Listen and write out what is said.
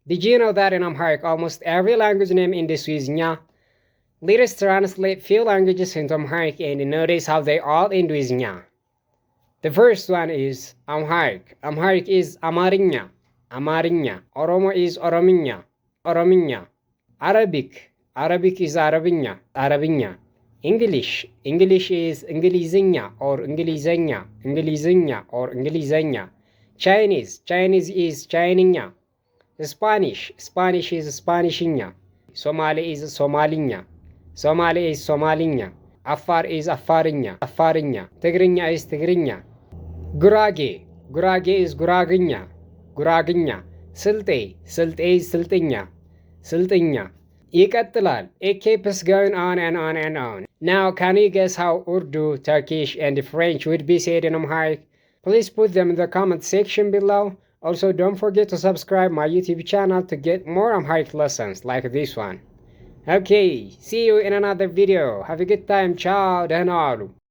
Did you know that in Amharic almost every language name in the Swiznya? Let's translate few languages into Amharic and notice how they all end with nya. The first one is Amharic. Amharic is Amarinya. Amarinya. Oromo is Orominya. Orominya. Arabic. Arabic is Arabinya. Arabinya. English. English is Ingilizinya or Ingilizenya. Ingilizinya or Ingilizenya. Chinese. Chinese is Chininya. Spanish. Spanish is Spanishinya. Somali is Somalinya. Somali is Somalinya. Afar is Afarinya. Afarinya. Tigrinya is Tigrinya. Gurage. Gurage is Guraginya. Guraginya. Silte. Silte is Siltinya. Siltinya. ይቀጥላል. It keeps going on and on and on. Now, can you guess how Urdu, Turkish, and French would be said in Amharic? Please put them in the comment section below. Also, don't forget to subscribe my YouTube channel to get more Amharic lessons like this one. Okay, see you in another video. Have a good time. Ciao. ደህና ዋሉ።